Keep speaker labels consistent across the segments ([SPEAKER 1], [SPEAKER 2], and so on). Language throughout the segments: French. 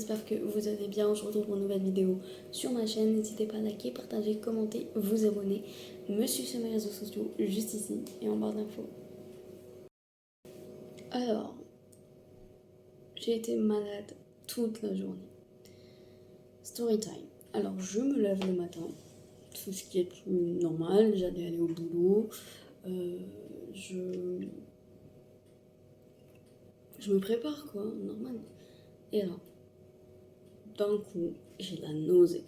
[SPEAKER 1] j'espère que vous allez bien. Je retrouve pour une nouvelle vidéo sur ma chaîne. N'hésitez pas à liker, partager, commenter, vous abonner, me suivre sur mes réseaux sociaux, juste ici et en barre d'infos. Alors, j'ai été malade toute la journée. Story time. Alors, je me lève le matin, tout ce qui est plus normal, j'allais aller au boulot, je me prépare quoi, normal. Et là, d'un coup, j'ai la nausée.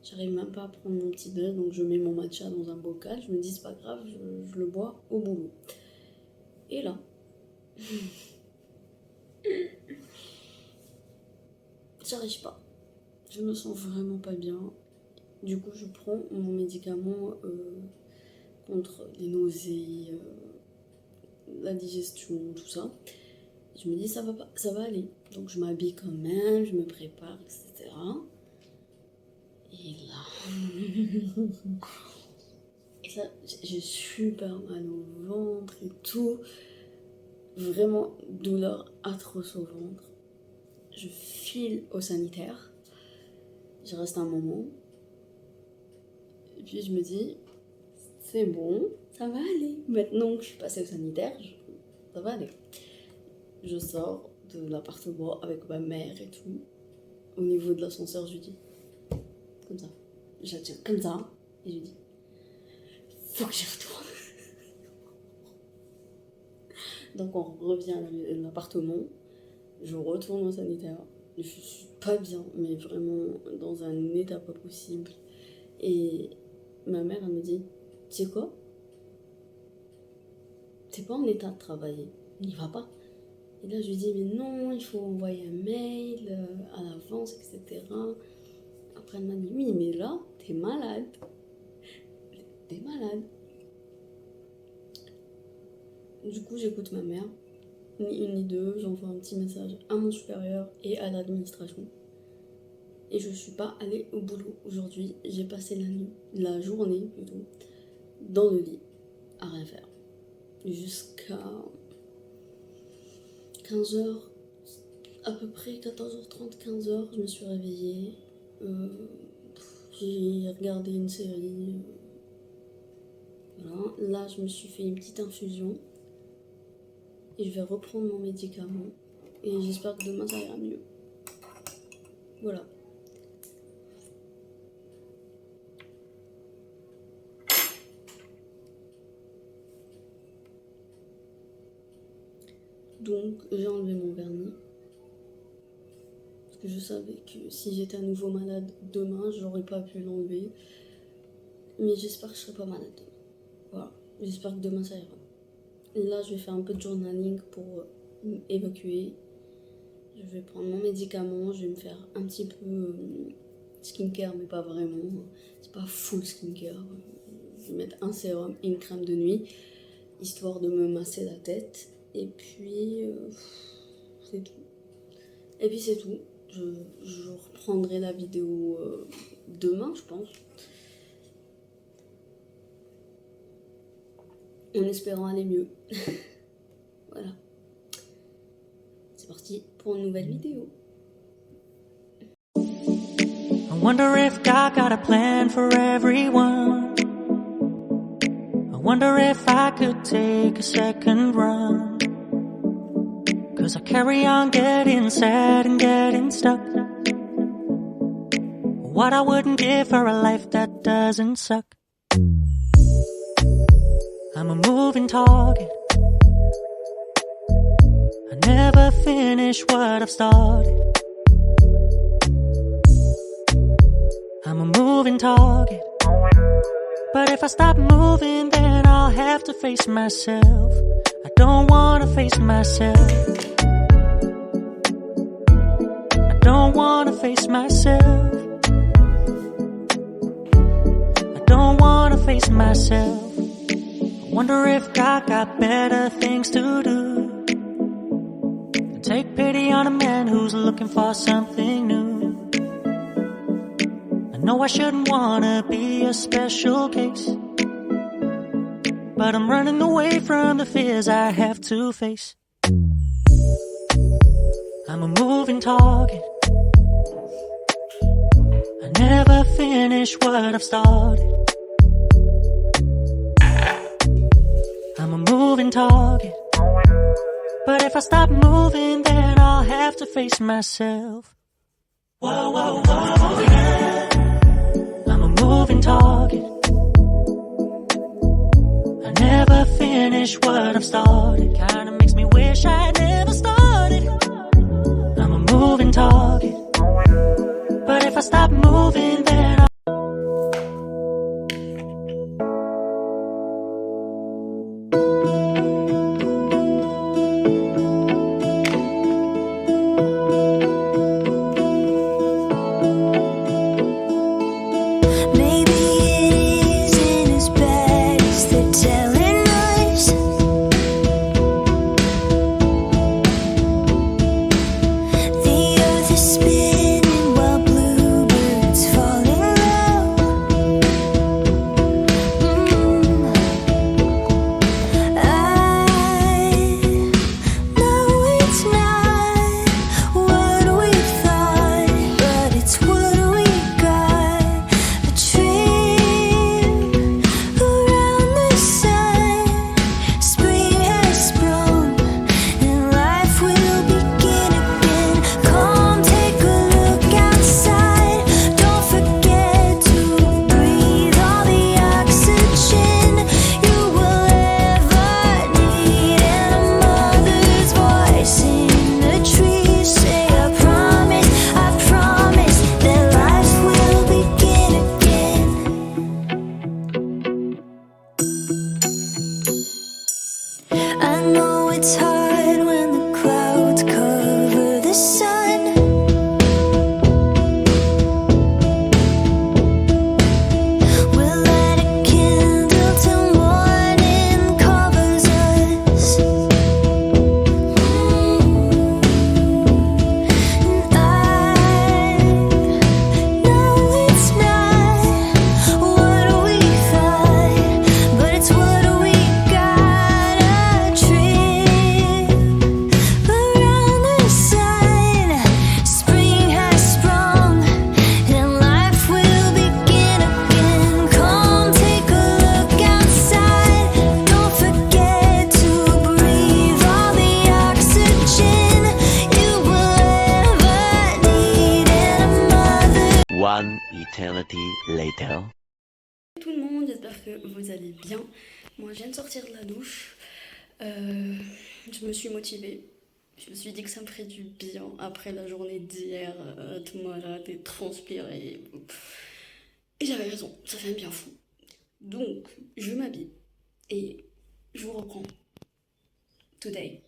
[SPEAKER 1] J'arrive même pas à prendre mon petit déj, donc je mets mon matcha dans un bocal, je me dis c'est pas grave, je le bois au boulot. Et là, j'arrive pas. Je me sens vraiment pas bien. Du coup, je prends mon médicament contre les nausées, la digestion, tout ça. Je me dis ça va pas, ça va aller. Donc je m'habille quand même, je me prépare, etc. Et là, j'ai super mal au ventre et tout. Vraiment douleur atroce au ventre. Je file au sanitaire. Je reste un moment. Et puis je me dis, c'est bon, ça va aller. Maintenant que je suis passée au sanitaire, ça va aller. Je sors de l'appartement avec ma mère et tout. Au niveau de l'ascenseur, je lui dis, comme ça. Je la tiens comme ça. Et je lui dis, faut que j'y retourne. Donc on revient à l'appartement. Je retourne au sanitaire. Je suis pas bien, mais vraiment dans un état pas possible. Et ma mère, elle me dit, tu sais quoi? T'es pas en état de travailler. N'y va pas. Et là, je lui dis, mais non, il faut envoyer un mail à l'avance, etc. Après, elle m'a dit, oui, mais là, t'es malade. T'es malade. Du coup, j'écoute ma mère. Ni une ni deux, j'envoie un petit message à mon supérieur et à l'administration. Et je suis pas allée au boulot aujourd'hui. J'ai passé la journée plutôt, dans le lit, à rien faire. Jusqu'à 15h, à peu près 14h30, 15h, je me suis réveillée. J'ai regardé une série. Voilà. Là, je me suis fait une petite infusion. Et je vais reprendre mon médicament. Et j'espère que demain, ça ira mieux. Voilà. Donc, j'ai enlevé mon vernis. Parce que je savais que si j'étais à nouveau malade demain, j'aurais pas pu l'enlever. Mais j'espère que je serai pas malade demain. Voilà. J'espère que demain, ça ira. Là, je vais faire un peu de journaling pour évacuer. Je vais prendre mon médicament. Je vais me faire un petit peu skincare, mais pas vraiment. C'est pas full skincare. Je vais mettre un sérum et une crème de nuit, histoire de me masser la tête. Et puis, c'est tout. Et puis, c'est tout. Je reprendrai la vidéo demain, je pense. En espérant aller mieux. Voilà. C'est parti pour une nouvelle vidéo.
[SPEAKER 2] I wonder if God got a plan for everyone. I wonder if I could take a second run. 'Cause I carry on getting sad and getting stuck. What I wouldn't give for a life that doesn't suck. I'm a moving target. I never finish what I've started. I'm a moving target. But if I stop moving, then I'll have to face myself. I don't wanna face myself. I don't wanna face myself. I don't wanna face myself. I wonder if God got better things to do than take pity on a man who's looking for something new. I know I shouldn't wanna be a special case, but I'm running away from the fears I have to face. I'm a moving target. never finish what I've started. I'm a moving target, but if I stop moving, then I'll have to face myself. Whoa, whoa, whoa, yeah. I'm a moving target. I never finish what I've started. Kinda makes me wish I never started. I'm a moving target, but if I stop moving, then I'll
[SPEAKER 3] Maybe it isn't as bad as they're telling us. The earth is spinning while bluebirds fall in love. I know it's not what we thought, but it's what we got. A trip around the sun. Spring has sprung, and life will begin again. Come take a look outside. Don't forget to breathe all the oxygen you will ever need. And a mother's voice in the trees say, I promise that life will begin again. I know it's hard when the clouds cover the sun. We'll light a candle till morning covers us. And I know it's not what we thought, but it's what we got. A trip around the sun. Spring has sprung, and life will begin again. Come take a look outside. Don't forget to breathe all the oxygen you will ever need. And a mother.
[SPEAKER 4] One eternity later.
[SPEAKER 1] Tout le monde, j'espère que vous allez bien. Moi, je viens de sortir de la douche. Je me suis motivée. Je me suis dit que ça me ferait du bien après la journée d'hier, être malade et transpirer. Et j'avais raison, ça fait un bien fou. Donc, je m'habille et je vous reprends. Today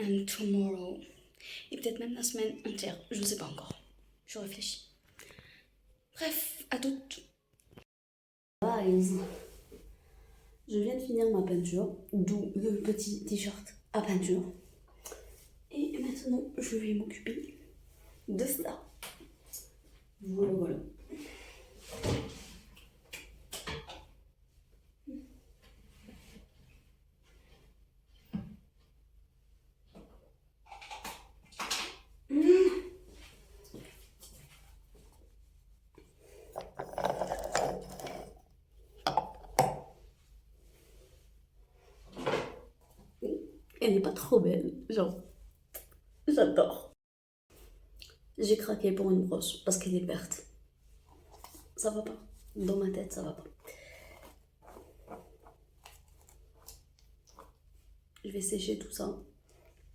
[SPEAKER 1] and tomorrow. Et peut-être même la semaine entière, je sais pas encore. Je réfléchis. Bref, à toutes. Guys, je viens de finir ma peinture, d'où le petit t-shirt à peinture. Et maintenant, je vais m'occuper de ça. Voilà, voilà. Elle n'est pas trop belle, genre, j'adore. J'ai craqué pour une brosse parce qu'elle est verte. Ça va pas, dans ma tête ça va pas. Je vais sécher tout ça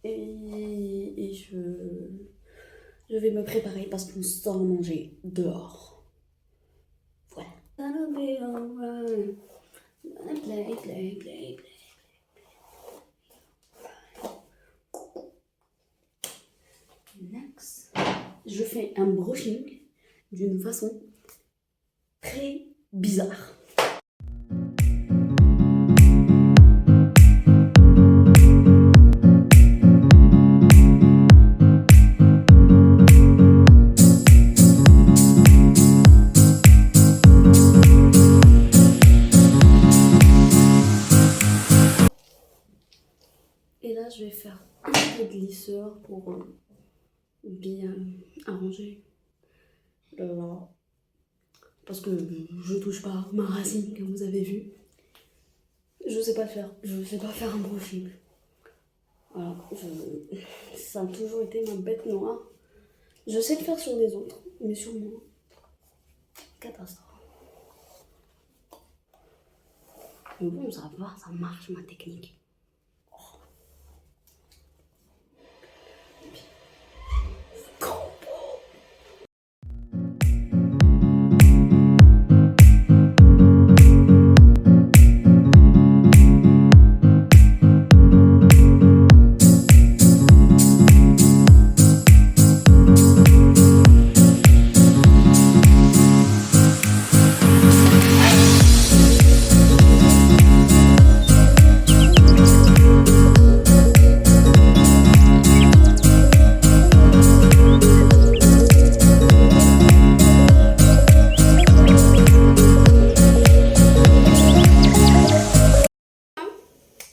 [SPEAKER 1] et je vais me préparer parce qu'on sort manger dehors. Voilà. Gonna be alright. Gonna play. Next, je fais un brushing d'une façon très bizarre. Et là, je vais faire un peu de lisseur pour bien arranger. Là. parce que je touche pas ma racine, comme vous avez vu. Je sais pas le faire, je sais pas faire un brushing. Voilà, ça a toujours été ma bête noire. Je sais le faire sur les autres, mais sur moi, catastrophe. Mais bon, ça va, ça marche ma technique.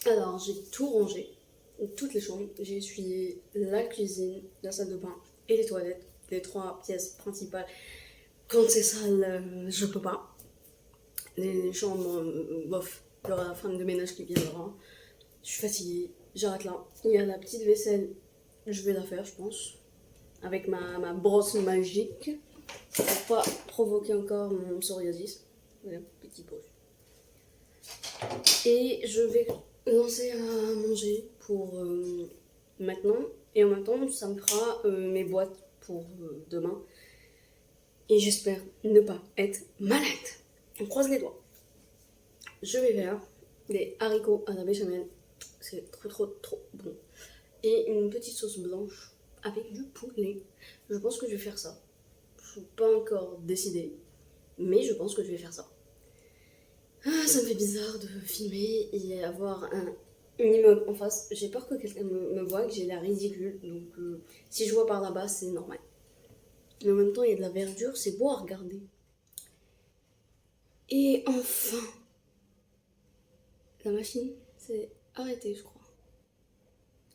[SPEAKER 1] Alors, j'ai tout rangé, toutes les chambres. J'ai essuyé la cuisine, la salle de bain et les toilettes, les 3 pièces principales. Quand c'est sale, je peux pas. Les chambres, bof, il y aura la femme de ménage qui viendra. Je suis fatiguée, j'arrête là. Il y a la petite vaisselle, je vais la faire, je pense, avec ma brosse magique pour pas provoquer encore mon psoriasis. Voilà, petit pot. Et je vais lancer à manger pour maintenant. Et en même temps, ça me fera mes boîtes pour demain. Et j'espère ne pas être malade. On croise les doigts. Je vais faire des haricots à la béchamel. C'est trop bon. Et une petite sauce blanche avec du poulet. Je pense que je vais faire ça. Je suis pas encore décidée. Mais je pense que je vais faire ça. Ah, ça me fait bizarre de filmer et avoir un immeuble en face. J'ai peur que quelqu'un me voie, que j'ai l'air ridicule. Donc si je vois par là-bas, c'est normal. Mais en même temps, il y a de la verdure, c'est beau à regarder. Et enfin, la machine s'est arrêtée, je crois.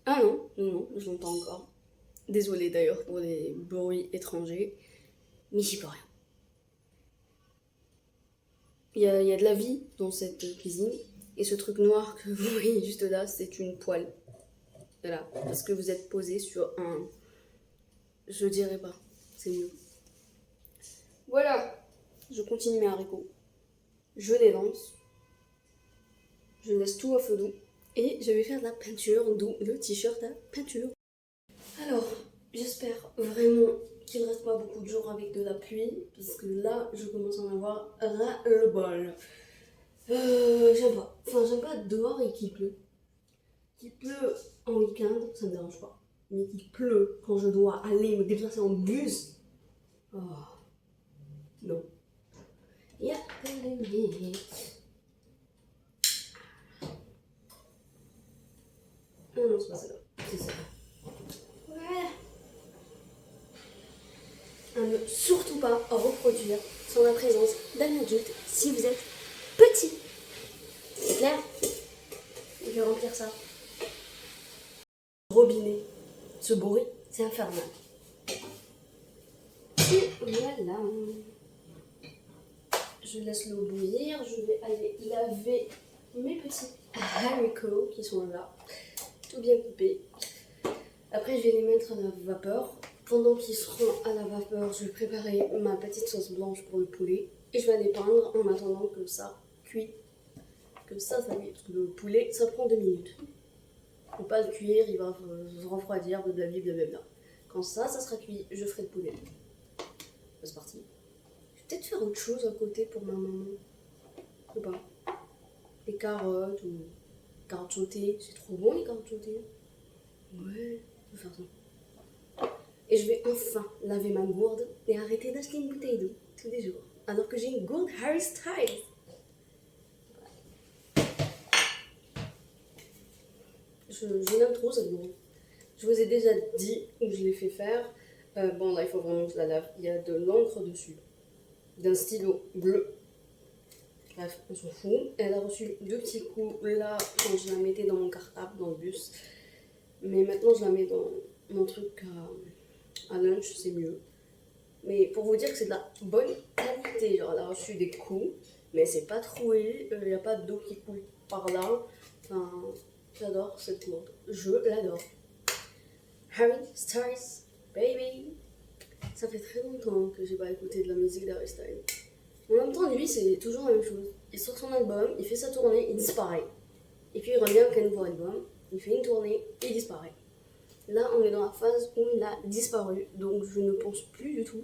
[SPEAKER 1] Ah non, je l'entends encore. Désolée d'ailleurs pour les bruits étrangers, mais j'y peux rien. Il y a de la vie dans cette cuisine. Et ce truc noir que vous voyez juste là, c'est une poêle. Voilà, parce que vous êtes posé sur un... Je dirais pas, c'est mieux. Voilà, je continue mes haricots. Je les lance. Je laisse tout à feu doux. Et je vais faire de la peinture, d'où le t-shirt à peinture. Alors, j'espère vraiment qu'il ne reste pas beaucoup de jours avec de la pluie, parce que là, je commence à en avoir ras le bol. J'aime pas. Enfin, j'aime pas dehors et qu'il pleut. Qu'il pleut en week-end, ça me dérange pas. Mais qu'il pleut quand je dois aller me déplacer en bus, oh, non. Il y a que les minutes. Ah non, c'est pas ça. C'est ça. Voilà. À ne surtout pas reproduire sans la présence d'un adulte si vous êtes petit. C'est clair? Je vais remplir ça. Robinet. Ce bruit, c'est infernal. Et voilà. Je laisse l'eau bouillir. Je vais aller laver mes petits haricots qui sont là. Tout bien coupés. Après, je vais les mettre à la vapeur. Pendant qu'ils seront à la vapeur, je vais préparer ma petite sauce blanche pour le poulet. Et je vais aller peindre en attendant que ça cuit. Que ça cuit. Parce que le poulet, ça prend 2 minutes. Faut pas le cuire, il va se refroidir, blablabla. Quand ça sera cuit, je ferai le poulet. C'est parti. Je vais peut-être faire autre chose à côté pour ma maman. Ou pas. Des carottes ou carottes sautées. C'est trop bon les carottes sautées. Ouais, je vais faire ça. Et je vais enfin laver ma gourde et arrêter d'acheter une bouteille d'eau tous les jours. Alors que j'ai une gourde Harry Styles. Je l'aime trop cette gourde. Je vous ai déjà dit où je l'ai fait faire. Bon là il faut vraiment que je la lave. Il y a de l'encre dessus. D'un stylo bleu. Bref, on s'en fout. Elle a reçu 2 petits coups là quand je la mettais dans mon cartable, dans le bus. Mais maintenant je la mets dans mon truc à lunch, c'est mieux. Mais pour vous dire que c'est de la bonne qualité, genre elle a reçu des coups, mais c'est pas troué, il n'y a pas d'eau qui coule par là. Enfin, j'adore cette montre, je l'adore. Harry Styles, baby. Ça fait très longtemps que j'ai pas écouté de la musique d'Harry Styles. En même temps, lui, c'est toujours la même chose. Il sort son album, il fait sa tournée, il disparaît. Et puis il revient avec un nouveau album, il fait une tournée, et il disparaît. Là, on est dans la phase où il a disparu, donc je ne pense plus du tout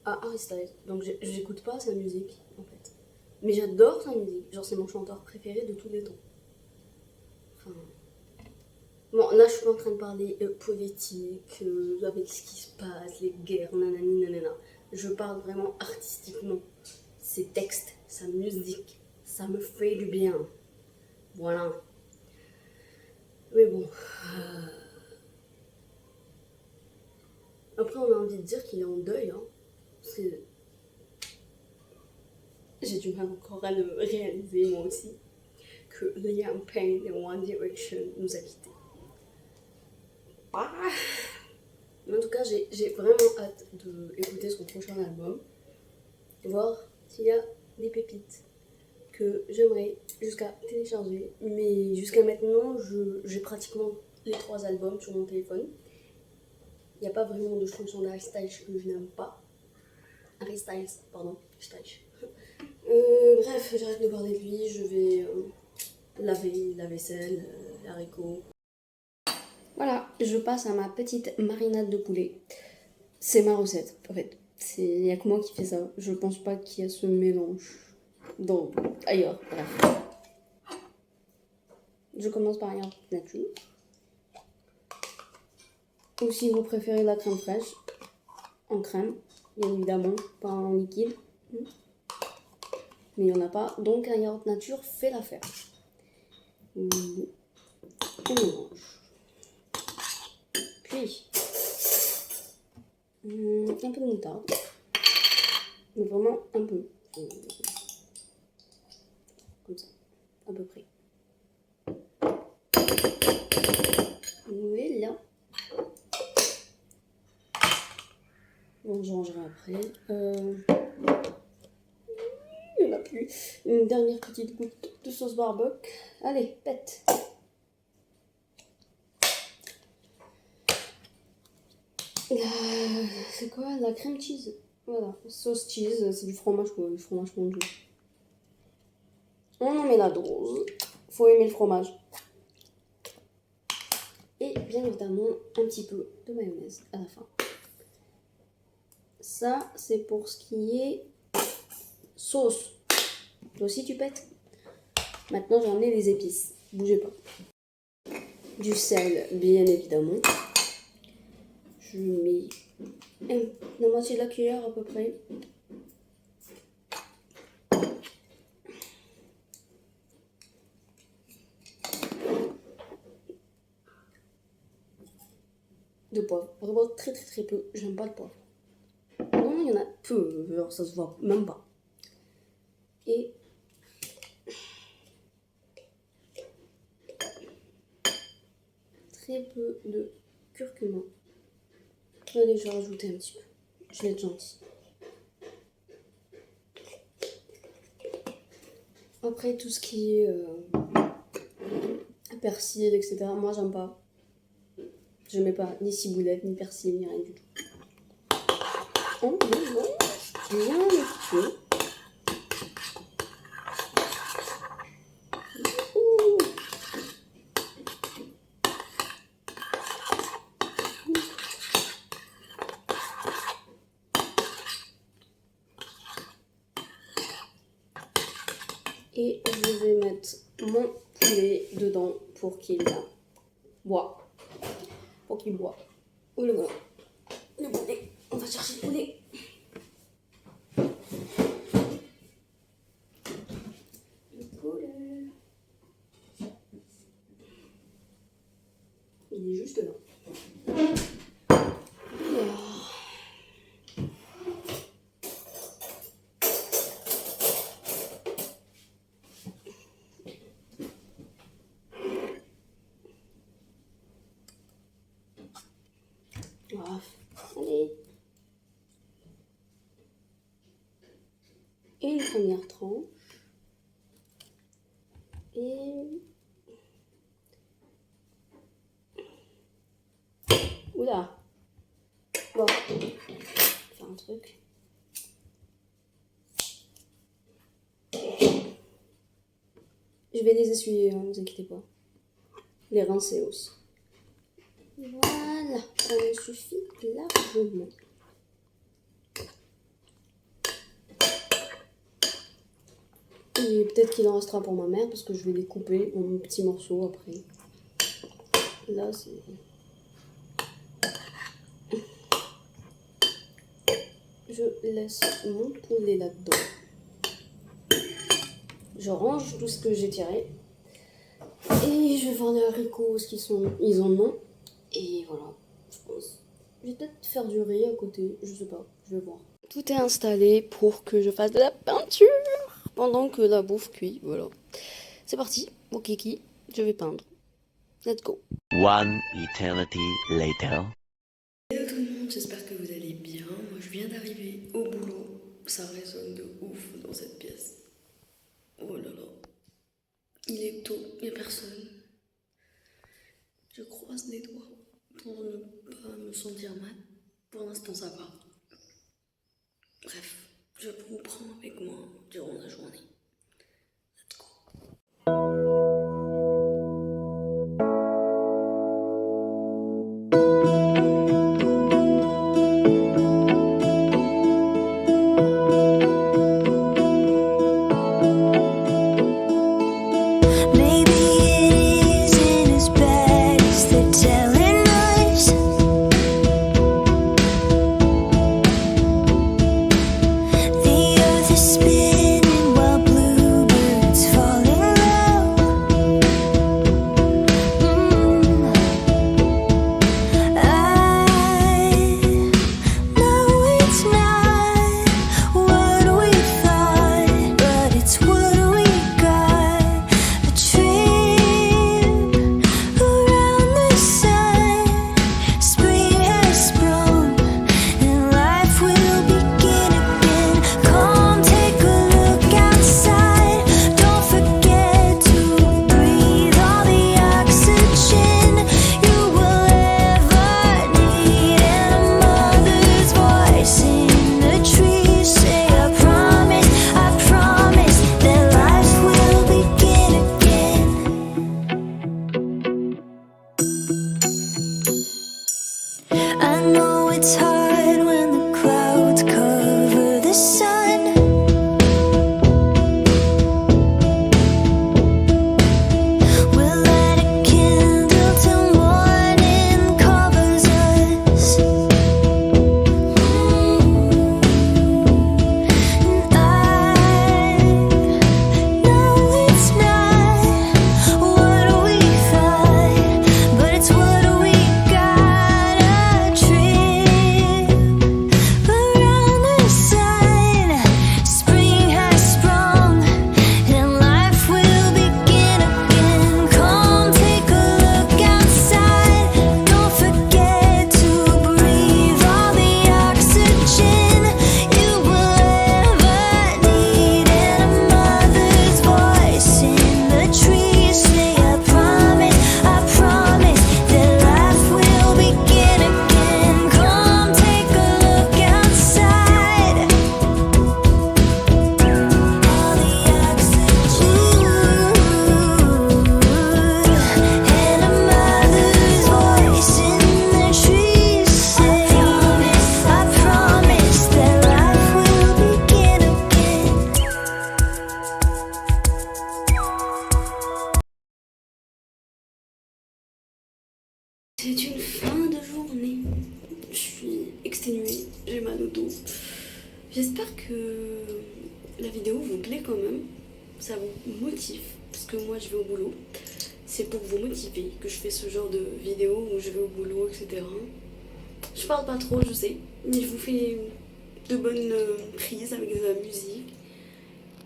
[SPEAKER 1] à Harry Styles. Donc j'écoute pas sa musique, en fait. Mais j'adore sa musique, genre c'est mon chanteur préféré de tous les temps. Enfin... Bon, là, je suis pas en train de parler politique, avec ce qui se passe, les guerres, nanani, nanana. Je parle vraiment artistiquement. Ses textes, sa musique, ça me fait du bien. Voilà. Mais bon. Après, on a envie de dire qu'il est en deuil, hein. Parce que j'ai du mal encore à le réaliser, moi aussi, que Liam Payne de One Direction nous a quittés. Ah. Mais en tout cas, j'ai vraiment hâte d'écouter son prochain album, voir s'il y a des pépites que j'aimerais jusqu'à télécharger. Mais jusqu'à maintenant, j'ai pratiquement les 3 albums sur mon téléphone. Il n'y a pas vraiment de chanson d'Harry Styles que je n'aime pas. Harry Styles, pardon, Styles. Bref, j'arrête de parler de lui, je vais laver la vaisselle, les haricots. Voilà, je passe à ma petite marinade de poulet. C'est ma recette, en fait. Il n'y a que moi qui fais ça. Je pense pas qu'il y a ce mélange ailleurs. Bref. Je commence par un yaourt nature. Ou si vous préférez la crème fraîche, en crème, bien évidemment, pas en liquide. Mais il n'y en a pas, donc un yaourt nature fait l'affaire. On mélange. Puis, un peu de moutarde. Mais vraiment un peu. Comme ça, à peu près. Voilà. Bon, je rangerai après. Il n'y en a plus. Une dernière petite goutte de sauce barbecue. Allez, pète. C'est quoi? La crème cheese. Voilà, sauce cheese, c'est du fromage quoi, du fromage fondu. On en met la dose. Faut aimer le fromage. Et bien évidemment, un petit peu de mayonnaise à la fin. Ça, c'est pour ce qui est sauce. Toi aussi, tu pètes. Maintenant, j'en ai les épices. Bougez pas. Du sel, bien évidemment. Je mets la moitié de la cuillère à peu près. De poivre. Vraiment très très très peu. J'aime pas le poivre. Non, il y en a peu. Alors ça se voit même pas. Et très peu de curcuma. Allez, je vais rajouter un petit peu. Je vais être gentille. Après, tout ce qui est persil, etc., moi, j'aime pas. Je mets pas ni ciboulette, ni persil, ni rien du tout. On mélange bien le feu. Et je vais mettre mon poulet dedans pour qu'il boit. Pour qu'il boit. Oh le voilà. Le poulet. On va chercher le poulet. Le poulet. Il est juste là. Allez. 1h30. Et... Oula. Bon. Je vais faire un truc. Je vais les essuyer, hein, ne vous inquiétez pas. Les rincer aussi. Voilà, ça me suffit largement. Et peut-être qu'il en restera pour ma mère parce que je vais les couper en petits morceaux après. Là, c'est... Je laisse mon poulet là-dedans. Je range tout ce que j'ai tiré. Et je vais voir les haricots, ce qu'ils sont. Ils en ont. Et voilà, je pense. Je vais peut-être faire du riz à côté, je sais pas, je vais voir. Tout est installé pour que je fasse de la peinture pendant que la bouffe cuit, voilà. C'est parti, mon kiki, je vais peindre. Let's go.
[SPEAKER 4] One eternity later.
[SPEAKER 1] Hello tout le monde, j'espère que vous allez bien. Moi je viens d'arriver au boulot. Ça résonne de ouf dans cette pièce. Oh là là. Il est tôt, il n'y a personne. Je croise les doigts pour ne pas me sentir mal. Pour l'instant ça va. Bref, je vous prends avec moi durant la journée. Let's go. C'est une fin de journée. Je suis exténuée, j'ai mal au dos. J'espère que la vidéo vous plaît quand même. Ça vous motive, parce que moi je vais au boulot. C'est pour vous motiver que je fais ce genre de vidéo où je vais au boulot, etc. Je parle pas trop, je sais, mais je vous fais de bonnes prises avec de la musique.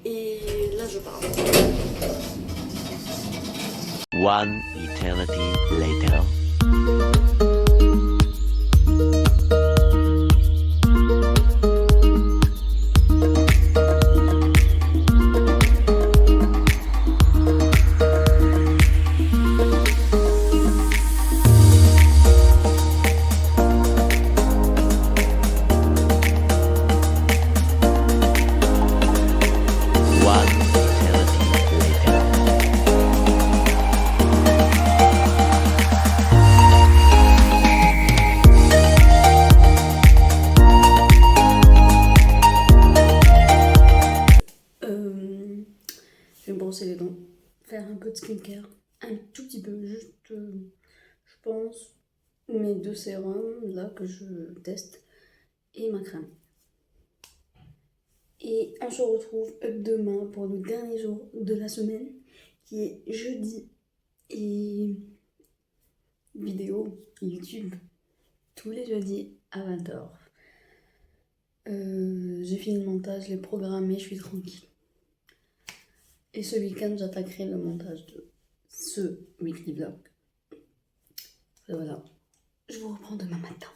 [SPEAKER 1] Et là je parle.
[SPEAKER 4] One eternity later.
[SPEAKER 1] skincare. Un tout petit peu, juste, je pense, mes 2 sérums là que je teste et ma crème. Et on se retrouve demain pour le dernier jour de la semaine qui est jeudi. Et vidéo YouTube tous les jeudis à 20h. J'ai fini le montage, je l'ai programmé, je suis tranquille. Et ce week-end, j'attaquerai le montage de ce weekly vlog. Et voilà, je vous reprends demain matin.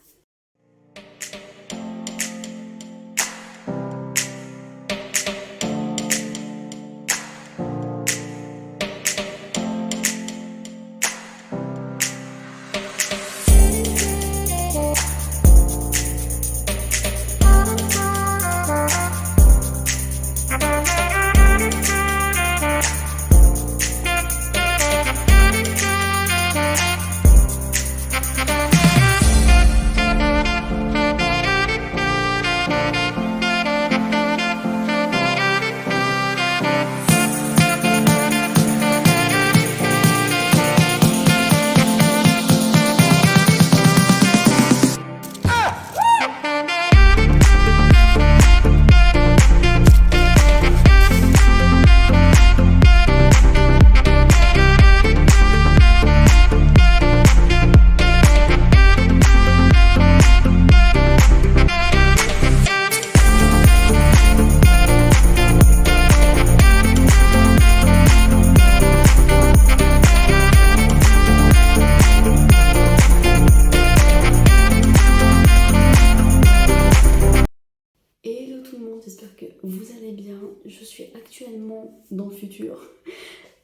[SPEAKER 1] J'espère que vous allez bien. Je suis actuellement dans le futur.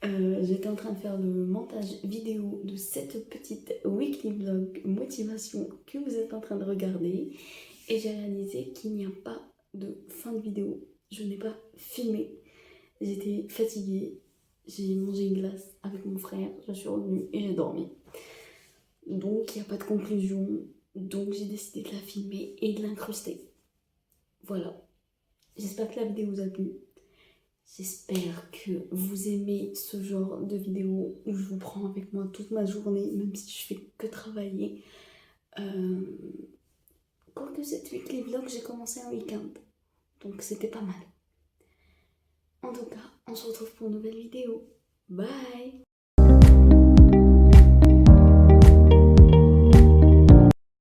[SPEAKER 1] J'étais en train de faire le montage vidéo de cette petite weekly vlog motivation que vous êtes en train de regarder. Et j'ai réalisé qu'il n'y a pas de fin de vidéo. Je n'ai pas filmé. J'étais fatiguée. J'ai mangé une glace avec mon frère. Je suis revenue et j'ai dormi. Donc il n'y a pas de conclusion. Donc j'ai décidé de la filmer et de l'incruster. Voilà. J'espère que la vidéo vous a plu. J'espère que vous aimez ce genre de vidéo où je vous prends avec moi toute ma journée, même si je fais que travailler. Quoique cette weekly vlog, j'ai commencé un week-end. Donc c'était pas mal. En tout cas, on se retrouve pour une nouvelle vidéo. Bye!